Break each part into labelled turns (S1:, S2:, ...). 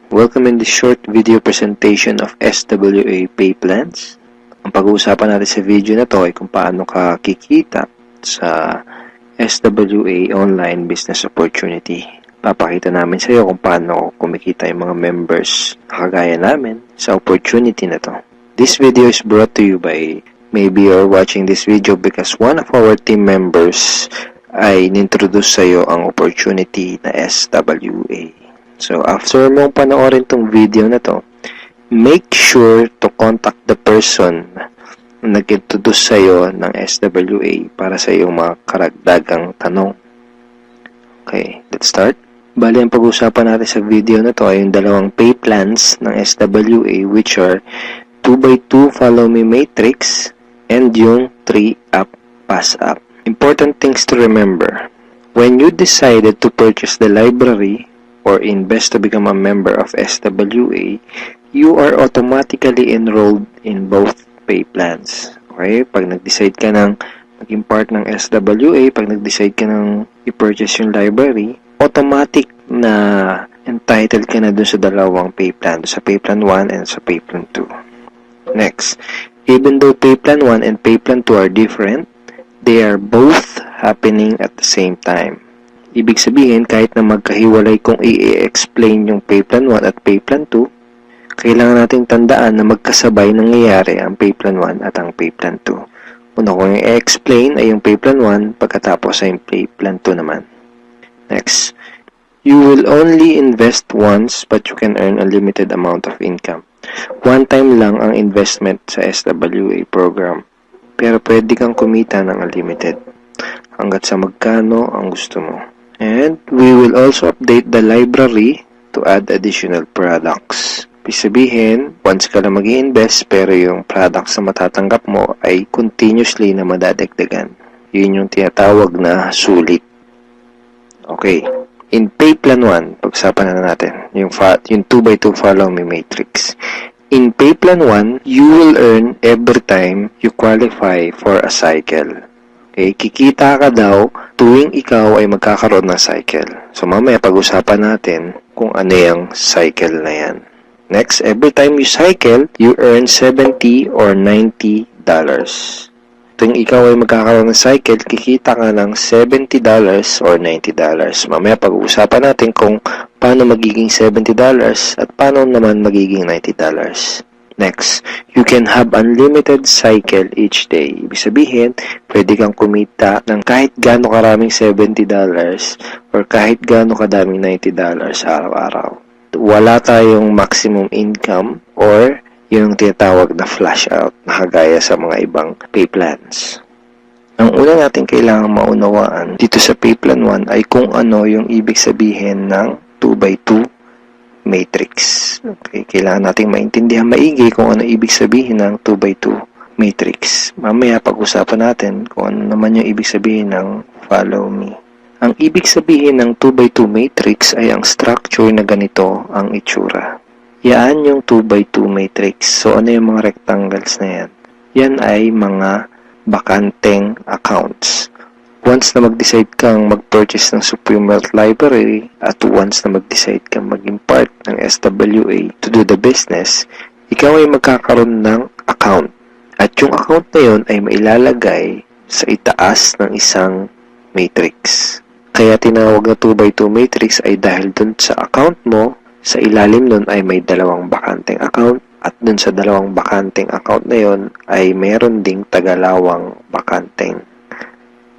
S1: Welcome in this short video presentation of SWA Pay Plans. Ang pag-uusapan natin sa video na to ay kung paano ka kikita sa SWA Online Business Opportunity. Papakita namin sa iyo kung paano kumikita yung mga members na kagaya namin sa opportunity na to. This video is brought to you by, maybe you're watching this video because one of our team members ay nintroduce sa iyo ang opportunity na SWA. So, after mong panoorin tong video na to, make sure to contact the person na nag-introduce sa'yo ng SWA para sa iyong mga karagdagang tanong. Okay, let's start. Bali, ang pag-usapan natin sa video na to ay yung dalawang pay plans ng SWA, which are 2x2 Follow Me Matrix and yung 3-up Pass Up. Important things to remember. When you decided to purchase the library or invest to become a member of SWA, you are automatically enrolled in both pay plans. Okay? Pag nag-decide ka ng maging part ng SWA, pag nag-decide ka ng i-purchase yung library, automatic na entitled ka na dun sa dalawang pay plan, sa pay plan 1 and sa pay plan 2. Next, even though pay plan 1 and pay plan 2 are different, they are both happening at the same time. Ibig sabihin, kahit na magkahiwalay kung i-explain yung pay plan 1 at pay plan 2, kailangan nating tandaan na magkasabay nangyayari ang pay plan 1 at ang pay plan 2. Una kong i-explain ay yung pay plan 1, pagkatapos ay yung pay plan 2 naman. Next, you will only invest once but you can earn a limited amount of income. One time lang ang investment sa SWA program, pero pwede kang kumita ng unlimited hanggat sa magkano ang gusto mo. And we will also update the library to add additional products. Ibig sabihin, once ka lang mag-i-invest pero yung products na matatanggap mo ay continuously na madadagdagan. Yun yung tinatawag na sulit. Okay. In pay plan 1, pag-usapan na natin, yung 2x2 Follow Me Matrix. In pay plan 1, you will earn every time you qualify for a cycle. Okay, kikita ka daw tuwing ikaw ay magkakaroon ng cycle. So, mamaya pag-usapan natin kung ano yung cycle na yan. Next, every time you cycle, you earn $70 or $90. Tuwing ikaw ay magkakaroon ng cycle, kikita ka ng $70 or $90. Mamaya pag-uusapan natin kung paano magiging $70 at paano naman magiging $90. Next, you can have unlimited cycle each day. Ibig sabihin, pwede kang kumita ng kahit gaano karaming $70 or kahit gaano kadaming $90 araw-araw. Wala tayong maximum income or yung tinatawag na flash out na kagaya sa mga ibang pay plans. Ang una natin kailangan maunawaan dito sa pay plan 1 ay kung ano yung ibig sabihin ng 2x2 matrix. Okay, kailangan nating maintindihan maigi kung ano ibig sabihin ng 2x2 matrix. Mamaya pag-usapan natin kung ano naman yung ibig sabihin ng follow me. Ang ibig sabihin ng 2x2 matrix ay ang structure na ganito ang itsura. Yan yung 2x2 matrix. So, ano yung mga rectangles na yan? Yan ay mga bakanteng accounts. Once na mag-decide kang mag-purchase ng Supreme Wealth Library at once na mag-decide kang maging part ng SWA to do the business, ikaw ay magkakaroon ng account. At yung account na yun ay mailalagay sa itaas ng isang matrix. Kaya tinawag na 2x2 matrix ay dahil dun sa account mo, sa ilalim nun ay may dalawang bakanteng account at dun sa dalawang bakanteng account na yun ay meron ding tagalawang bakanteng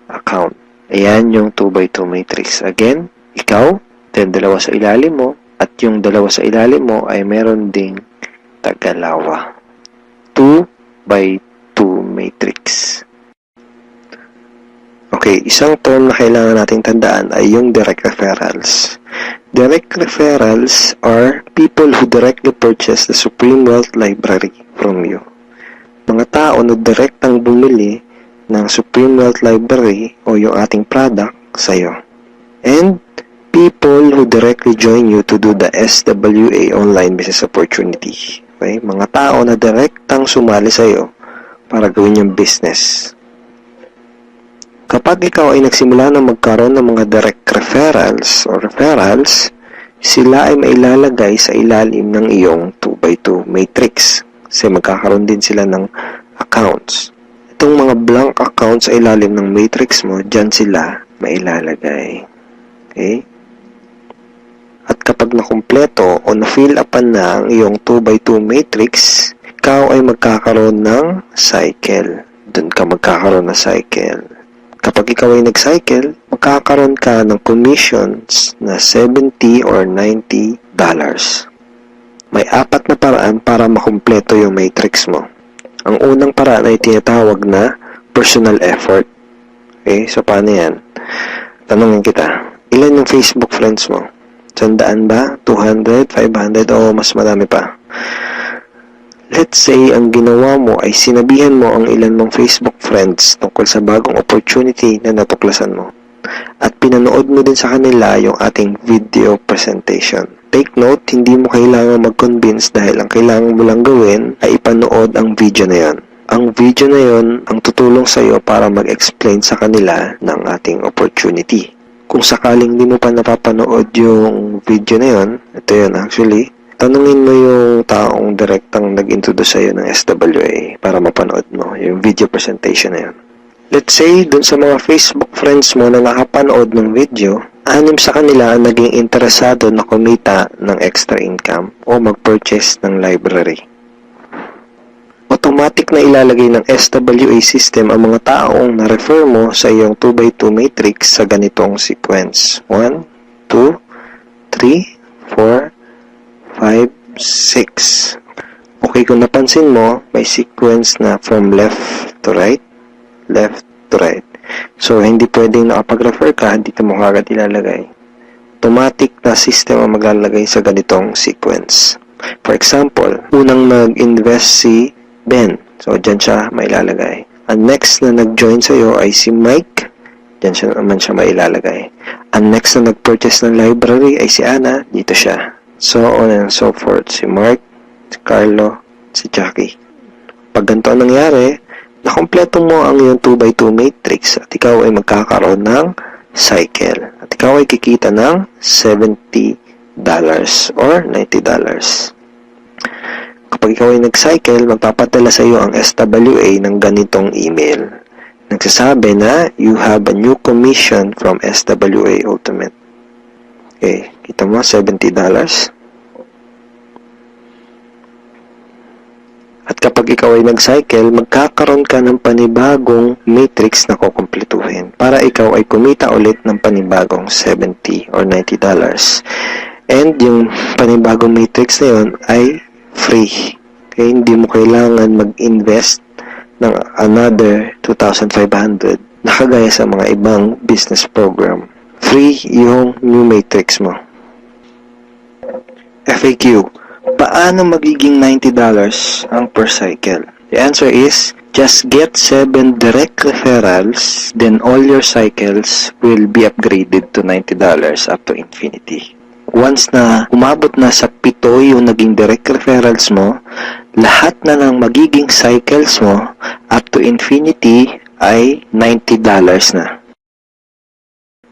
S1: account. Ayan yung 2x2 matrix. Again, ikaw, then dalawa sa ilalim mo, at yung dalawa sa ilalim mo ay meron ding tagalawa. 2x2 matrix. Okay, isang term na kailangan nating tandaan ay yung direct referrals. Direct referrals are people who directly purchase the Supreme Wealth Library from you. Mga tao na direktang bumili ng Supreme Wealth Library o yung ating product sa'yo. And people who directly join you to do the SWA Online Business Opportunity. Okay? Mga tao na direktang sumali sa'yo para gawin yung business. Kapag ikaw ay nagsimula na magkaroon ng mga direct referrals, sila ay mailalagay sa ilalim ng iyong 2x2 matrix. Kasi magkakaroon din sila ng accounts. Itong mga blank accounts sa ilalim ng matrix mo, dyan sila mailalagay. Okay? At kapag nakumpleto o na-fill upan na ang iyong 2x2 matrix, ikaw ay magkakaroon ng cycle. Doon ka magkakaroon ng cycle. Kapag ikaw ay nag-cycle, magkakaroon ka ng commissions na $70 or $90. May 4 na paraan para makumpleto yung matrix mo. Ang unang paraan ay tinatawag na personal effort. Okay? So, paano yan? Tanungin kita, ilan yung Facebook friends mo? 100 ba? 200? 500? O mas marami pa? Let's say, ang ginawa mo ay sinabihan mo ang ilan mong Facebook friends tungkol sa bagong opportunity na natuklasan mo. At pinanood mo din sa kanila yung ating video presentation. Take note, hindi mo kailangan mag-convince dahil ang kailangan mo lang gawin ay ipanood ang video na yon. Ang video na yon ang tutulong sa iyo para mag-explain sa kanila ng ating opportunity. Kung sakaling hindi mo pa napapanood yung video na yon, ito yun actually, tanungin mo yung taong direktang nag-introduce sa iyo ng SWA para mapanood mo yung video presentation na yun. Let's say, dun sa mga Facebook friends mo na nakapanood ng video, 6 sa kanila ang naging interesado na kumita ng extra income o mag-purchase ng library. Automatic na ilalagay ng SWA system ang mga taong na-refer mo sa iyong 2x2 matrix sa ganitong sequence. 1, 2, 3, 4, 5, 6. Okay, kung napansin mo, may sequence na from left to right, left to right. So, hindi pwedeng nakapag-refer ka, dito mo agad ilalagay. Automatic na system ang maglalagay sa ganitong sequence. For example, unang nag-invest si Ben. So, dyan siya mailalagay. Ang next na nag-join sa'yo ay si Mike. Dyan siya naman siya mailalagay. Ang next na nag-purchase ng library ay si Anna. Dito siya. So on and so forth. Si Mark, si Carlo, si Jackie. Pag ganito ang nangyari, nakompleto mo ang iyong 2x2 matrix at ikaw ay magkakaroon ng cycle. At ikaw ay kikita ng $70 or $90. Kapag ikaw ay nag-cycle, magpapadala sa iyo ang SWA ng ganitong email. Nagsasabi na, you have a new commission from SWA Ultimate. Okay, kita mo, $70. At kapag ikaw ay nag-cycle, magkakaroon ka ng panibagong matrix na kukumpletuhin para ikaw ay kumita ulit ng panibagong $70 or $90. And yung panibagong matrix na yun ay free. Okay, hindi mo kailangan mag-invest ng another 2,500 na kagaya sa mga ibang business program. Free yung new matrix mo. FAQ. Paano magiging $90 ang per cycle? The answer is, just get 7 direct referrals, then all your cycles will be upgraded to $90 up to infinity. Once na umabot na sa 7 yung naging direct referrals mo, lahat na ng magiging cycles mo up to infinity ay $90 na.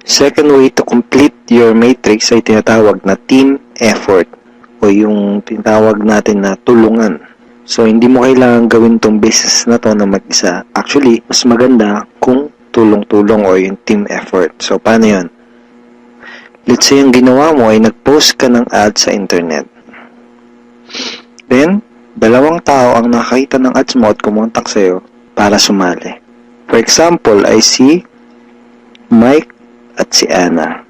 S1: Second way to complete your matrix ay tinatawag na team effort o yung tinatawag natin na tulungan. So, hindi mo kailangan gawin tong business na to na mag-isa. Actually, mas maganda kung tulong-tulong o yung team effort. So, paano yun? Let's say, ang ginawa mo ay nag-post ka ng ad sa internet. Then, 2 tao ang nakakita ng ads mo at kumontak sa'yo para sumali. For example, ay si Mike at si Anna.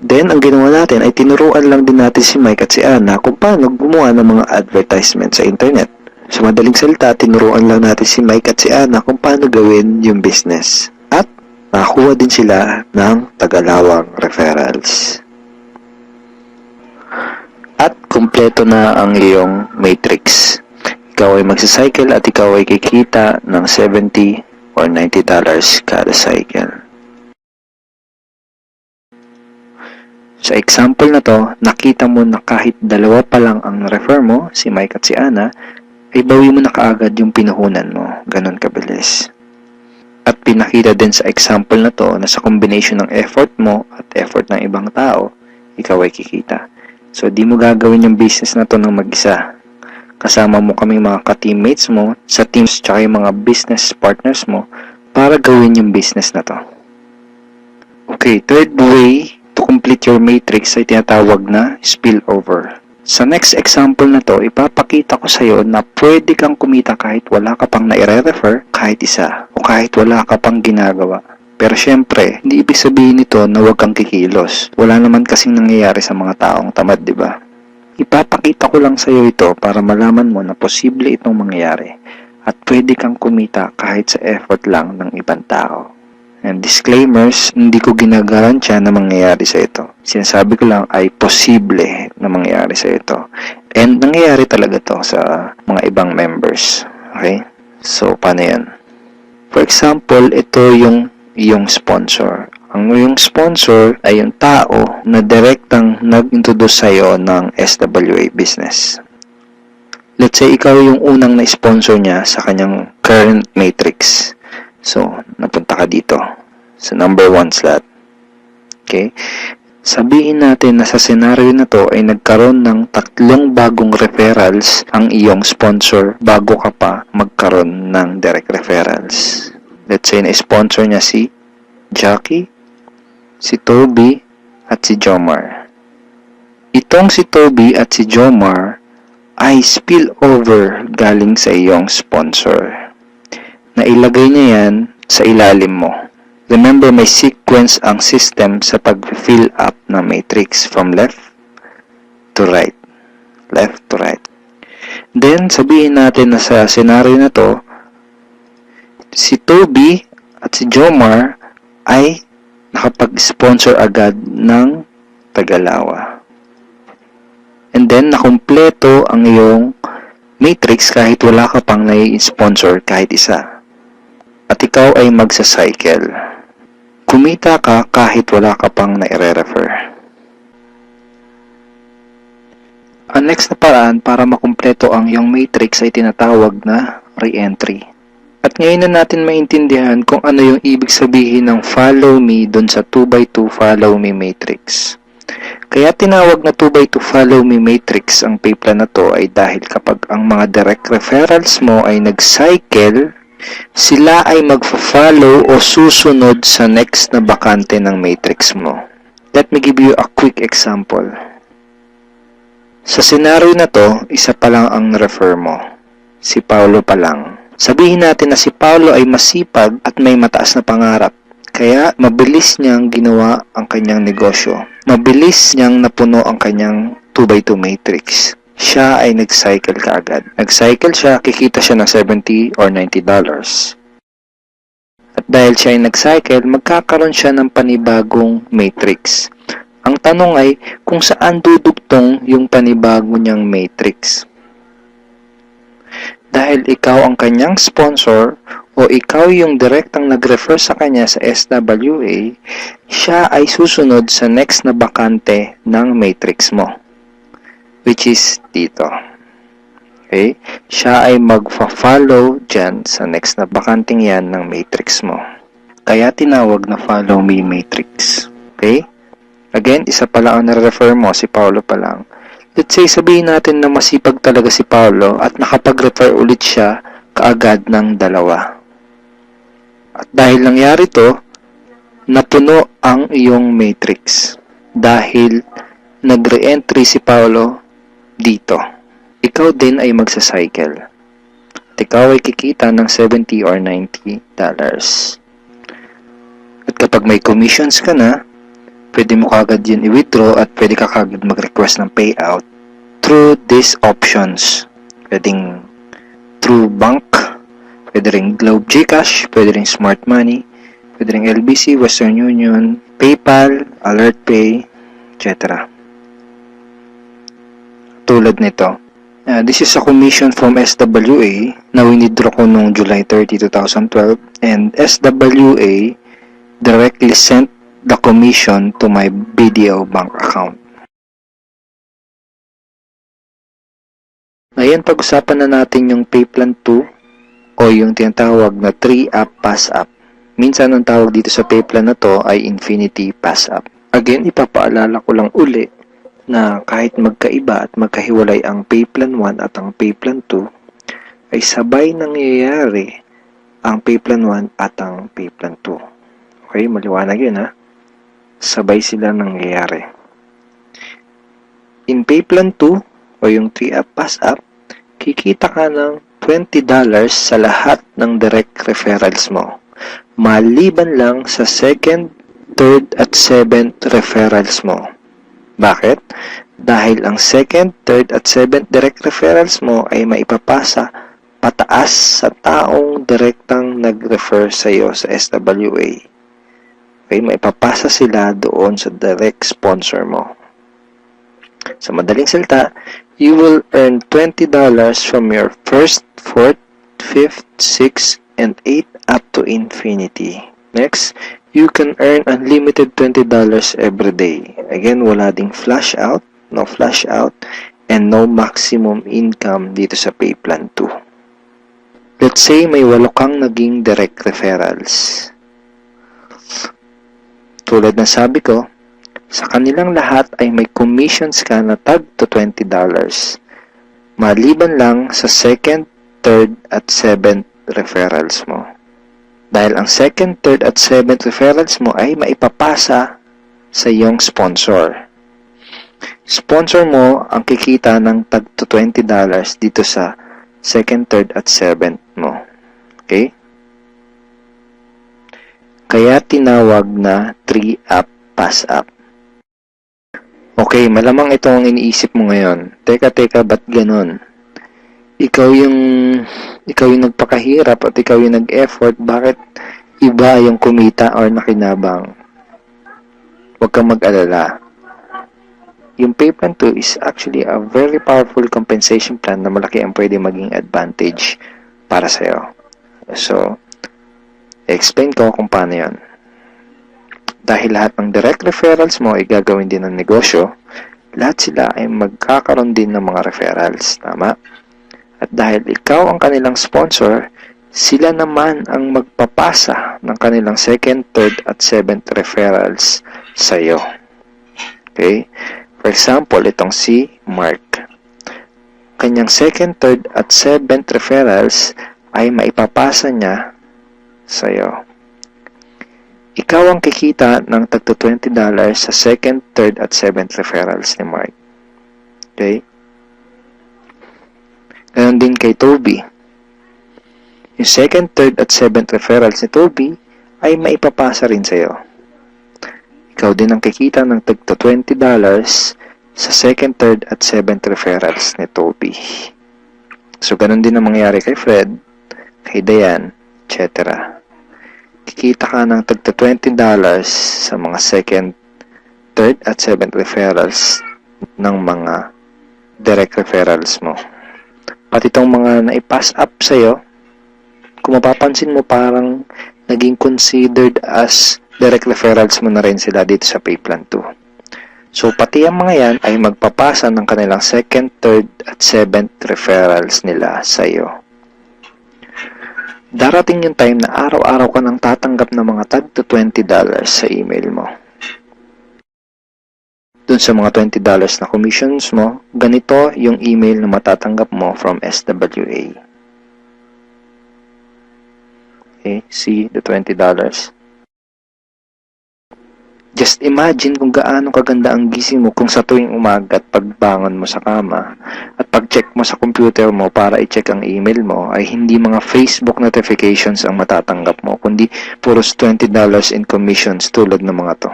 S1: Then, ang ginawa natin ay tinuruan lang din natin si Mike at si Anna kung paano gumawa ng mga advertisement sa internet. Sa madaling salita, tinuruan lang natin si Mike at si Anna kung paano gawin yung business. At nakakuha din sila ng tagalawang referrals. At kumpleto na ang iyong matrix. Ikaw ay magsacycle at ikaw ay kikita ng $70 or $90 kada cycle. Sa example na to, nakita mo na kahit 2 pa lang ang refer mo, si Mike at si Anna, ay bawi mo na kaagad yung pinuhunan mo. Ganon kabilis. At pinakita din sa example na to na sa combination ng effort mo at effort ng ibang tao, ikaw ay kikita. So, di mo gagawin yung business na to ng mag-isa. Kasama mo kaming mga ka-teammates mo sa teams tsaka yung mga business partners mo para gawin yung business na to. Okay, third way to complete your matrix ay tinatawag na spillover. Sa next example na to, ipapakita ko sa iyo na pwede kang kumita kahit wala ka pang naire-refer kahit isa o kahit wala ka pang ginagawa. Pero syempre, hindi ibig sabihin nito na huwag kang kikilos. Wala naman kasing nangyayari sa mga taong tamad, di ba? Ipapakita ko lang sa iyo ito para malaman mo na posible itong mangyayari at pwede kang kumita kahit sa effort lang ng ibang tao. And disclaimers, hindi ko ginagarantiya na mangyayari sa ito. Sinasabi ko lang ay posible na mangyayari sa ito. And nangyayari talaga to sa mga ibang members. Okay? So, paano yan? For example, ito yung iyong sponsor. Ang iyong sponsor ay yung tao na direktang nag-introduce sa'yo ng SWA business. Let's say, ikaw yung unang na-sponsor niya sa kanyang current matrix. So, napunta ka dito sa number 1 slot. Okay? Sabihin natin na sa senaryo na to ay nagkaroon ng 3 bagong referrals ang iyong sponsor bago ka pa magkaroon ng direct referrals. Let's say na-sponsor niya si Jackie, si Toby, at si Jomar. Itong si Toby at si Jomar ay spillover galing sa iyong sponsor. Nailagay niya yan sa ilalim mo. Remember, may sequence ang system sa pag-fill up ng matrix from left to right. Left to right. Then, sabihin natin na sa scenario na to, si Toby at si Jomar ay nakapag-sponsor agad ng Tagalawa. And then, nakumpleto ang iyong matrix kahit wala ka pang nai-sponsor kahit isa. At ikaw ay magsa-cycle. Kumita ka kahit wala ka pang nai-refer. Ang next na paraan para makumpleto ang iyong matrix ay tinatawag na re-entry. At ngayon na natin maintindihan kung ano yung ibig sabihin ng follow me dun sa 2x2 follow me matrix. Kaya tinawag na 2x2 follow me matrix ang payplan na to ay dahil kapag ang mga direct referrals mo ay nag-cycle, sila ay magfa-follow o susunod sa next na bakante ng matrix mo. Let me give you a quick example. Sa senaryo na to, isa pa lang ang refer mo. Si Paulo pa lang. Sabihin natin na si Paulo ay masipag at may mataas na pangarap. Kaya mabilis niyang ginawa ang kanyang negosyo. Mabilis niyang napuno ang kanyang 2x2 matrix. Siya ay nag-cycle kaagad. Nag-cycle siya, kikita siya ng $70 or $90. At dahil siya ay nag-cycle, magkakaroon siya ng panibagong matrix. Ang tanong ay kung saan dudugtong yung panibago niyang matrix. Dahil ikaw ang kanyang sponsor o ikaw yung direktang nag-refer sa kanya sa SWA, siya ay susunod sa next na bakante ng matrix mo. Which is dito. Okay? Siya ay magfa-follow dyan sa next na bakanting yan ng matrix mo. Kaya tinawag na follow me matrix. Okay? Again, isa pa lang ang na-refer mo, si Paulo pa lang. Let's say, sabihin natin na masipag talaga si Paulo at nakapag-refer ulit siya kaagad ng 2. At dahil nangyari to, napuno ang iyong matrix. Dahil nag-re-entry si Paulo dito. Ikaw din ay magsa-cycle. At ikaw ay kikita ng $70 or $90. At kapag may commissions ka na, pwede mo kagad yun i-withdraw at pwede ka kagad mag-request ng payout through these options. Pwedeng through bank, pwede rin Globe GCash, pwede rin Smart Money, pwede rin LBC, Western Union, PayPal, AlertPay, etc. Tulad nito. This is a commission from SWA na winidraw ko noong July 30, 2012 and SWA directly sent the commission to my BDO bank account. Ngayon, pag-usapan na natin yung Payplan 2 o yung tinatawag na 3-up pass-up. Minsan, ang tawag dito sa Payplan na to ay Infinity Pass-up. Again, ipapaalala ko lang uli na kahit magkaiba at magkahiwalay ang Payplan 1 at ang Payplan 2, ay sabay nangyayari ang Payplan 1 at ang Payplan 2. Okay, maliwanag yun ha. Sabay sila nangyayari. In Payplan 2 o yung 3-up pass up, kikita ka ng $20 sa lahat ng direct referrals mo. Maliban lang sa second, third at seventh referrals mo. Bakit? Dahil ang second, third at seventh direct referrals mo ay maipapasa pataas sa taong direktang nag-refer sa iyo sa SWA. Okay, maipapasa sila doon sa direct sponsor mo. Sa madaling salita, you will earn $20 from your first, fourth, fifth, sixth, and 8 up to infinity. Next, you can earn unlimited $20 every day. Again, wala ding flash out, no flash out, and no maximum income dito sa Payplan 2. Let's say may 8 kang naging direct referrals. Tulad ng sabi ko, sa kanilang lahat ay may commissions ka na tag to $20. Maliban lang sa second, third, at seventh referrals mo. Dahil ang second, third, at seventh referrals mo ay maipapasa sa iyong sponsor. Sponsor mo ang kikita ng tag to $20 dito sa second, third, at seventh mo. Okay? Kaya tinawag na 3-up pass up. Okay, malamang ito ang iniisip mo ngayon. Teka, ba't ganun? Ikaw yung nagpakahirap at ikaw yung nag-effort, bakit iba yung kumita or nakinabang? Huwag kang mag-alala. Yung Payplan 2 is actually a very powerful compensation plan na malaki ang pwede maging advantage para sa'yo. So, explain ko kung paano yun. Dahil lahat ng direct referrals mo ay gagawin din ng negosyo, lahat sila ay magkakaroon din ng mga referrals. Tama? At dahil ikaw ang kanilang sponsor, sila naman ang magpapasa ng kanilang second, third, at seventh referrals sa iyo. Okay? For example, itong si Mark. Kanyang second, third, at seventh referrals ay maipapasa niya sa iyo. Ikaw ang kikita ng tag to $20 sa second, third, at seventh referrals ni Mark. Okay? Ganon din kay Toby. Yung second, third, at seventh referrals ni Toby ay maipapasa rin sa iyo. Ikaw din ang kikita ng tag to $20 sa second, third, at seventh referrals ni Toby. So, ganon din ang mangyayari kay Fred, kay Diane, etc. Kikita ka ng tag to $20 sa mga second, third, at seventh referrals ng mga direct referrals mo. Pati itong mga na-pass up sa'yo, kung mapapansin mo parang naging considered as direct referrals mo na rin sila dito sa Payplan 2. So, pati ang mga yan ay magpapasa ng kanilang second, third, at seventh referrals nila sa'yo. Darating yung time na araw-araw ka nang tatanggap ng mga tag to $20 sa email mo. Dun sa mga $20 na commissions mo, ganito yung email na matatanggap mo from SWA. Okay, see the $20. Just imagine kung gaano kaganda ang gising mo kung sa tuwing umaga at pagbangon mo sa kama at pag-check mo sa computer mo para i-check ang email mo ay hindi mga Facebook notifications ang matatanggap mo, kundi puros $20 in commissions tulad ng mga to.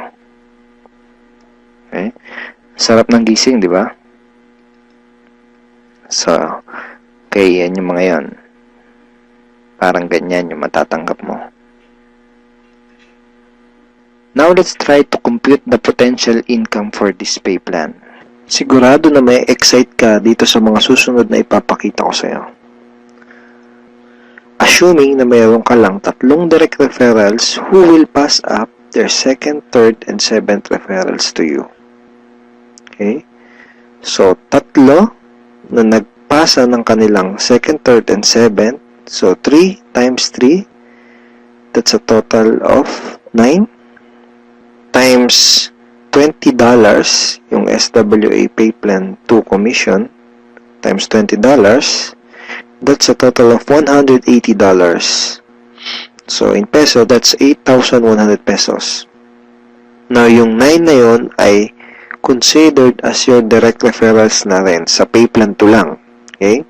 S1: Okay? Sarap ng gising, di ba? So, okay, yan yung mga yan. Parang ganyan yung matatanggap mo. Now, let's try to compute the potential income for this pay plan. Sigurado na may excite ka dito sa mga susunod na ipapakita ko sa'yo. Assuming na mayroon ka lang 3 direct referrals who will pass up their second, third, and seventh referrals to you. Okay? So, 3 na nagpasa ng kanilang second, third, and seventh. So, 3 times 3, that's a total of 9. Times $20 yung SWA Pay Plan 2 commission times $20, that's a total of $180. So, in peso, that's 8,100 pesos. Now, yung 9 na yun ay considered as your direct referrals na rin sa Pay Plan 2 lang. Okay?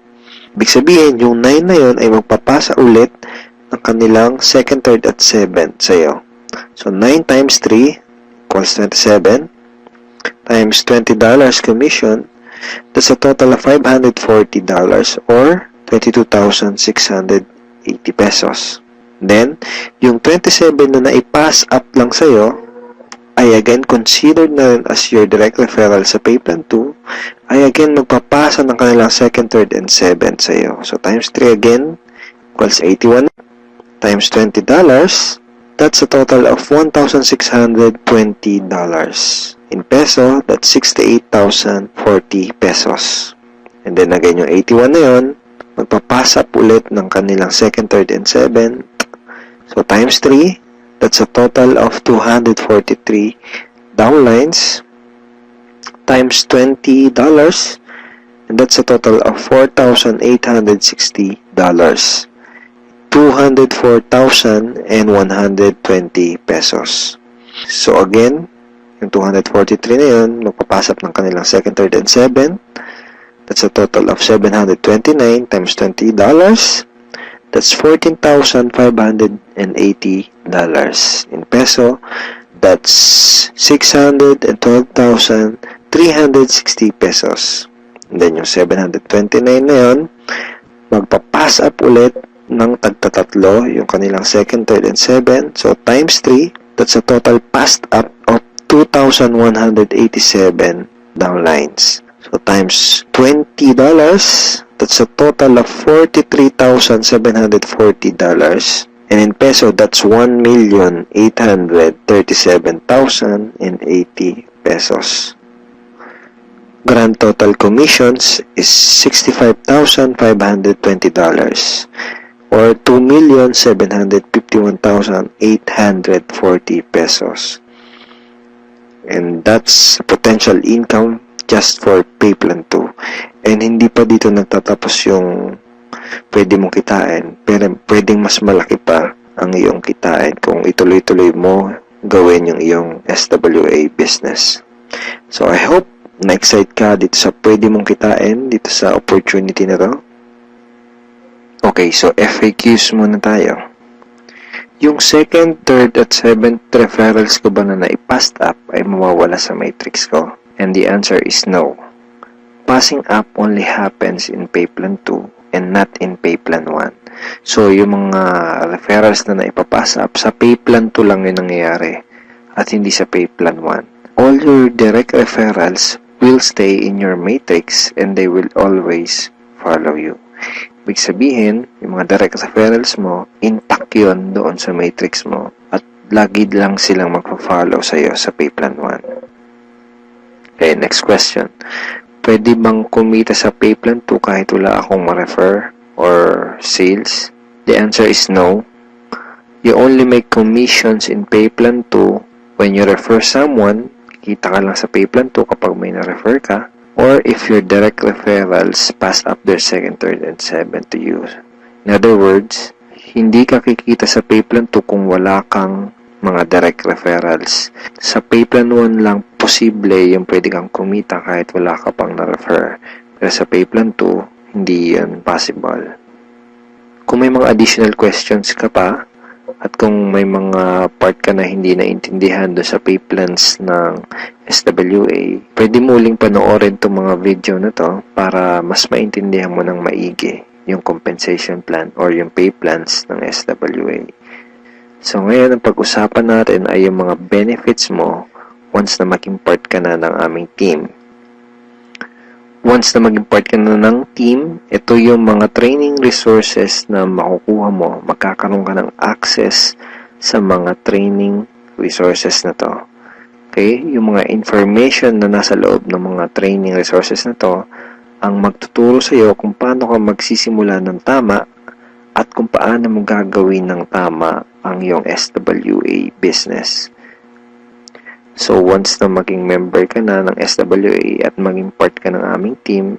S1: Ibig sabihin, yung 9 na yun ay magpapasa ulit ng kanilang second, third, at 7 sa'yo. So, 9 times 3 equals 27 times $20 commission, that's a total of $540 or 22,680 pesos. Then, yung 27 na naipass up lang sa'yo, ay again considered na rin as your direct referral sa Pay Plan 2, ay again magpapasa ng kanilang second, third, and 7 sa'yo. So, times 3 again equals 81 times $20, that's a total of $1,620. In peso, that's 68,040 pesos. And then again, yung 81 na yun, magpapasa ulit ng kanilang second, third, and 7. So, times 3, that's a total of 243 downlines times $20, and that's a total of $4,860. 204,120 pesos. So, again, yung 243 na yun, magpapasap ng kanilang second, third, and 7. That's a total of 729 times $20. That's $14,580. In peso, that's 612,360 pesos. And then yung 729 na yun, magpapass up ulit ng tagtatatlo yung kanilang second, third, and 7. So, times 3, that's a total passed up of 2,187 downlines. So, times $20, that's a total of $43,740. And in peso, that's 1,837,080 pesos. Grand total commissions is $65,520 or 2,751,840 pesos. And that's potential income just for Pay Plan 2. And hindi pa dito nagtatapos yung pwede mong kitain, pero pwedeng mas malaki pa ang iyong kitain kung ituloy-tuloy mo gawin yung iyong SWA business. So, I hope na-excite ka dito sa pwede mong kitain, dito sa opportunity na to. Okay, so FAQs muna tayo. Yung second, third, at seventh referrals ko ba na naipassed up ay mawawala sa matrix ko? And the answer is no. Passing up only happens in Pay Plan 2 and not in Pay Plan 1. So, yung mga referrals na naipapass up, sa Pay Plan 2 lang yung nangyayari at hindi sa Pay Plan 1. All your direct referrals will stay in your matrix and they will always follow you. Ibig sabihin, yung mga direct referrals mo, intact yun doon sa matrix mo at lagi lang silang magpa-follow sa'yo sa Pay Plan 1. Okay, next question. Pwede bang kumita sa Pay Plan 2 kahit wala akong ma-refer or sales? The answer is no. You only make commissions in Pay Plan 2 when you refer someone. Kita ka lang sa Pay Plan 2 kapag may na-refer ka, or if your direct referrals pass up their second, third, and 7 to you. In other words, hindi ka kikita sa Pay Plan 2 kung wala kang mga direct referrals. Sa Pay Plan 1 lang posible yung pwede kang kumita kahit wala ka pang na-refer. Pero sa Pay Plan 2, hindi yan possible. Kung may mga additional questions ka pa, at kung may mga part ka na hindi naintindihan doon sa pay plans ng SWA, pwede mo uling panoorin itong mga video na to para mas maintindihan mo ng maigi yung compensation plan or yung pay plans ng SWA. So ngayon, ang pag-usapan natin ay yung mga benefits mo once na maging part ka na ng aming team. Once na maging part ka na ng team, ito yung mga training resources na makukuha mo. Magkakaroon ka ng access sa mga training resources na to. Okay? Yung mga information na nasa loob ng mga training resources na to, ang magtuturo sa iyo kung paano ka magsisimula ng tama at kung paano mo gagawin ng tama ang iyong SWA business. So, once na maging member ka na ng SWA at maging part ka ng aming team,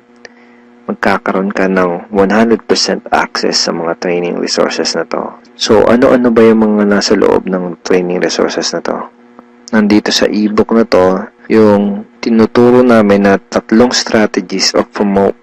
S1: magkakaroon ka ng 100% access sa mga training resources na to. So, ano-ano ba yung mga nasa loob ng training resources na to? Nandito sa ebook na to, yung tinuturo namin na 3 strategies of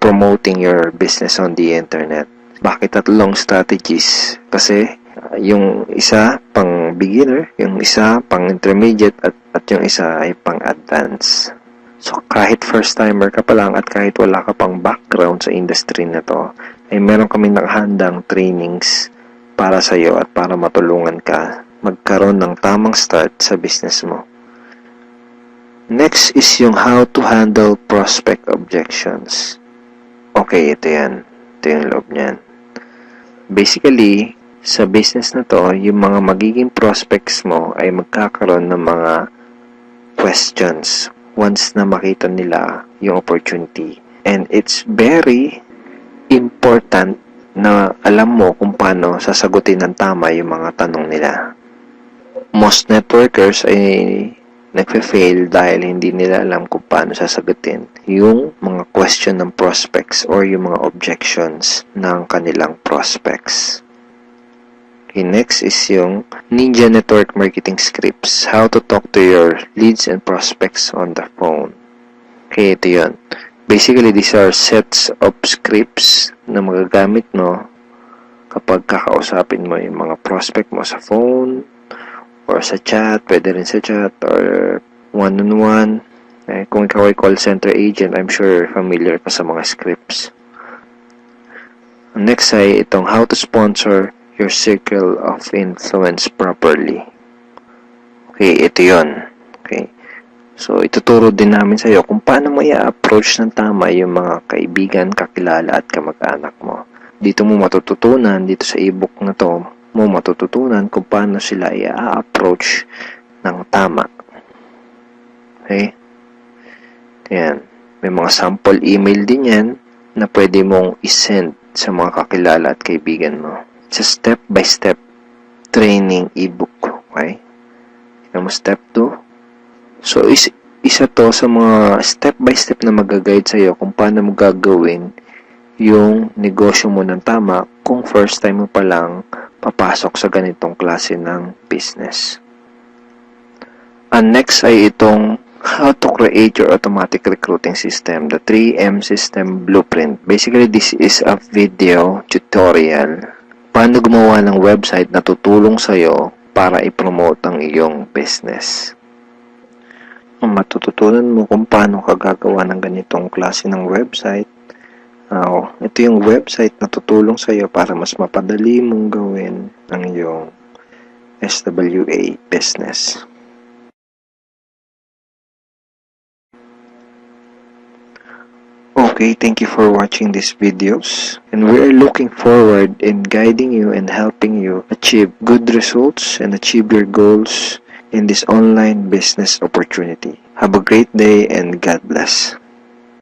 S1: promoting your business on the internet. Bakit 3 strategies? Kasi yung isa pang beginner, yung isa pang intermediate, at yung isa ay pang advanced. So, kahit first timer ka pa lang at kahit wala ka pang background sa industry na to, ay meron kami nakahandang trainings para sa iyo at para matulungan ka magkaroon ng tamang start sa business mo. Next is yung how to handle prospect objections. Okay, ito yan. Ito yung loob niyan. Basically, sa business na to, yung mga magiging prospects mo ay magkakaroon ng mga questions once na makita nila yung opportunity. And it's very important na alam mo kung paano sasagutin ng tama yung mga tanong nila. Most networkers ay nagfe-fail dahil hindi nila alam kung paano sasagutin yung mga question ng prospects or yung mga objections ng kanilang prospects. Okay, next is yung Ninja Network Marketing Scripts. How to talk to your leads and prospects on the phone. Okay, ito yun. Basically, these are sets of scripts na magagamit mo kapag kakausapin mo yung mga prospect mo sa phone or sa chat. Pwede rin sa chat or one-on-one. Kung ikaw ay call center agent, I'm sure familiar ka sa mga scripts. Next ay itong how to sponsor your circle of influence properly. Okay, ito yun. Okay. So, ituturo din namin sa iyo kung paano mo i-approach ng tama yung mga kaibigan, kakilala at kamag-anak mo. Dito mo matututunan, dito sa ebook na to, mo matututunan kung paano sila i-approach ng tama. Okay? Yan. May mga sample email din yan na pwede mong isend sa mga kakilala at kaibigan mo. It's a step-by-step training ebook. Okay? Tignan mo step 2. So, isa to sa mga step-by-step na mag-guide sa'yo kung paano mo gagawin yung negosyo mo ng tama kung first time mo pa lang papasok sa ganitong klase ng business. And next ay itong how to create your automatic recruiting system, the 3M system blueprint. Basically, this is a video tutorial paano gumawa ng website na tutulong sa'yo para i-promote ang iyong business. Matututunan mo kung paano ka gagawa ng ganitong klase ng website. Ito yung website na tutulong sa'yo para mas mapadali mong gawin ang iyong SWA business. Okay, thank you for watching these videos, and we are looking forward in guiding you and helping you achieve good results and achieve your goals in this online business opportunity. Have a great day and God bless.